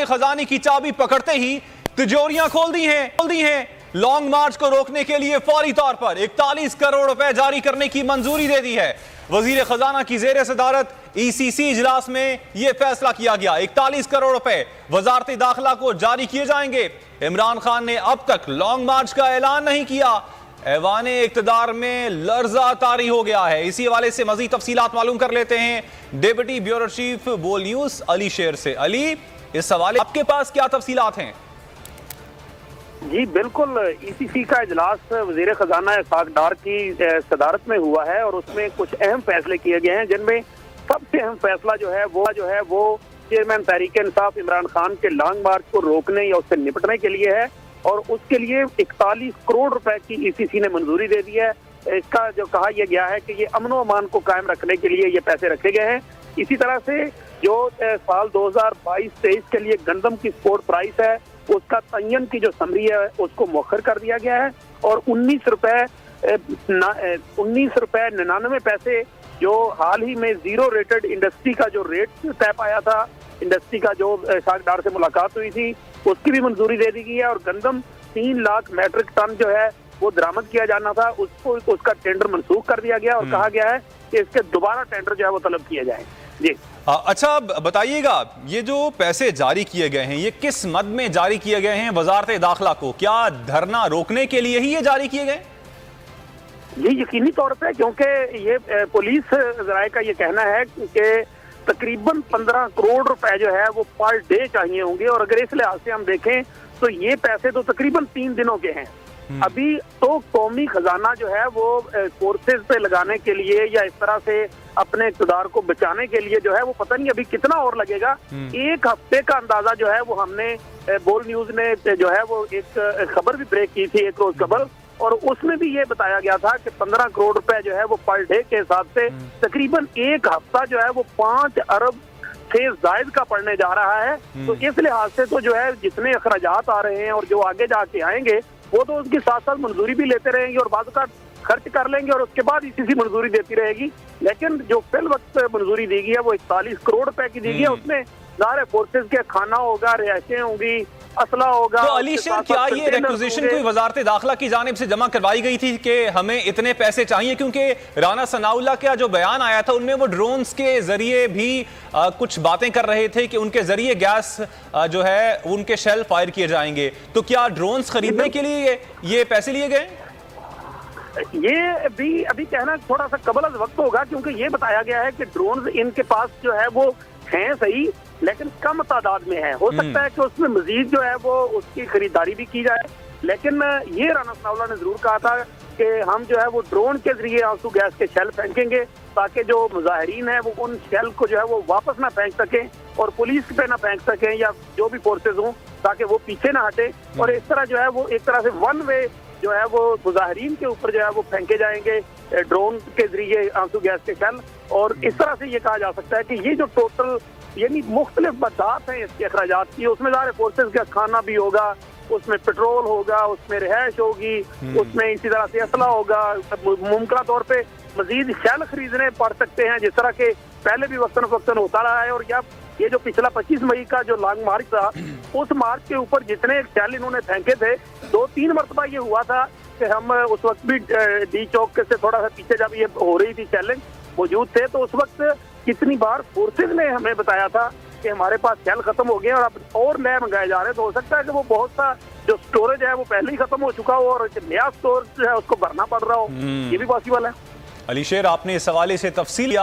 वजीर खजाने की चाबी पकड़ते ही तिजोरियां खोल दी हैं। लॉन्ग मार्च को रोकने के लिए फौरी तौर पर 41 करोड़ रुपए जारी करने की मंजूरी दे दी है। वजीर खजाना की जेर सदारत ईसीसी इजलास में यह फैसला किया गया। 41 करोड़ रुपए वजारत दाखिला को जारी किए जाएंगे। इमरान खान ने अब तक लॉन्ग मार्च का ऐलान नहीं किया। ऐवान इक्तदार में लर्जा तारी हो गया है। इसी हवाले से मजीद तफसीलात मालूम कर लेते हैं डिप्टी ब्यूरो चीफ बोल न्यूज अली शेर से। अली, इस हवाले आपके पास क्या तफसीलात हैं? जी बिल्कुल, ईसीसी का इजलास वजीर खजाना इशफाक डार की सदारत में हुआ है और उसमें कुछ अहम फैसले किए गए हैं, जिनमें सबसे अहम फैसला जो है वो चेयरमैन तहरीक इंसाफ इमरान खान के लॉन्ग मार्च को रोकने या उससे निपटने के लिए है और उसके लिए 41 करोड़ रुपए की ईसीसी ने मंजूरी दे दी है। इसका जो कहा यह गया है कि ये अमन अमान को कायम रखने के लिए ये पैसे रखे गए हैं। इसी तरह से जो साल 2022-23 के लिए गंदम की स्पोर्ट प्राइस है उसका तयन की जो समरी है उसको मौखर कर दिया गया है और 19 रुपए 99 पैसे जो हाल ही में जीरो रेटेड इंडस्ट्री का जो रेट तय पाया था, इंडस्ट्री का जो इशफाक डार से मुलाकात हुई थी उसकी भी मंजूरी दे दी गई है और गंदम 3 लाख मैट्रिक टन जो है वो दरामद किया जाना था उसका टेंडर मनसूख कर दिया गया और कहा गया है कि इसके दोबारा टेंडर जो है वो तलब किए जाए। जी अच्छा बताइएगा, ये जो पैसे जारी किए गए हैं ये किस मद में जारी किए गए हैं वजारत दाखिला को? क्या धरना रोकने के लिए ही ये जारी किए गए? ये यकीनी तौर पे, क्योंकि ये पुलिस जराये का ये कहना है कि तकरीबन 15 करोड़ रुपए जो है वो पर डे चाहिए होंगे और अगर इस लिहाज से हम देखें तो ये पैसे तो तकरीबन 3 दिनों के हैं। अभी तो कौमी खजाना जो है वो फोर्सेज पे लगाने के लिए या इस तरह से अपने इक़्तिदार को बचाने के लिए जो है वो पता नहीं अभी कितना और लगेगा। 1 हफ्ते का अंदाजा जो है वो हमने बोल न्यूज ने जो है वो एक खबर भी ब्रेक की थी, एक रोज खबर, और उसमें भी ये बताया गया था कि 15 करोड़ रुपए जो है वो पर डे के हिसाब से तकरीबन 1 हफ्ता जो है वो 5 अरब से जायद का पड़ने जा रहा है। तो इस लिहाज से तो जो है जितने अखराजात आ रहे हैं और जो आगे जाके आएंगे वो तो उसके साथ साथ मंजूरी भी लेते रहेंगे और बाद का खर्च कर लेंगे और उसके बाद ईसीसी मंजूरी देती रहेगी। लेकिन जो फिल वक्त मंजूरी दी गई है वो 41 करोड़ रुपए की दी गई है। उसमें सारे फोर्सेज के खाना होगा, रिहायशें होंगी, असला होगा। तो अली शेर, क्या ये रिक्विजिशन कोई वजारत दाखिला की जानिब से जमा करवाई गई थी कि हमें इतने पैसे चाहिए? क्योंकि राना सनाउल्लाह का जो बयान आया था उनमें वो ड्रोन्स के जरिए भी कुछ बातें कर रहे थे कि उनके जरिए गैस जो है उनके शेल फायर किए जाएंगे। तो क्या ड्रोन्स खरीदने के लिए ये पैसे लिए गए? ये भी अभी कहना थोड़ा सा कबल वक्त होगा, क्योंकि ये बताया गया है कि ड्रोन इनके पास जो है वो हैं सही, लेकिन कम तादाद में है। हो सकता है कि उसमें मजीद जो है वो उसकी खरीदारी भी की जाए। लेकिन ये राना सनाउल्लाह ने जरूर कहा था कि हम जो है वो ड्रोन के जरिए आंसू गैस के शेल फेंकेंगे ताकि जो मुजाहिरीन है वो उन शेल को जो है वो वापस ना फेंक सकें और पुलिस पे ना फेंक सकें या जो भी फोर्सेज हों, ताकि वो पीछे ना हटे। और इस तरह जो है वो एक तरह से वन वे जो है वो मुजाहिरीन के ऊपर जो है वो फेंके जाएंगे ड्रोन के जरिए आंसू गैस के शेल। और इस तरह से ये कहा जा सकता है कि ये जो टोटल यानी मुख्तलिफ बदात हैं इसके अखराजात की, उसमें सारे फोर्सेज का खाना भी होगा, उसमें पेट्रोल होगा, उसमें रिहाइश होगी, उसमें इसी तरह से असला होगा, मुमकिन तौर पे मजीद शेल खरीदने पड़ सकते हैं, जिस तरह के पहले भी वक्तन फक्तन होता रहा है। और ये जो पिछला 25 मई का जो लॉन्ग मार्च था उस मार्च के ऊपर जितने शेल इन्होंने फेंके थे 2-3 मरतबा ये हुआ था कि हम उस वक्त भी डी चौक से थोड़ा सा पीछे जब ये हो रही थी चैलेंज मौजूद थे, तो उस वक्त कितनी बार फोर्सेज ने हमें बताया था कि हमारे पास शेल खत्म हो गए और अब और नए मंगाए जा रहे हैं। तो हो सकता है कि वो बहुत सा जो स्टोरेज है वो पहले ही खत्म हो चुका हो और नया स्टोरेज जो है उसको भरना पड़ रहा हो, ये भी पॉसिबल है। अली शेर, आपने इस हवाले से तफसील लिया।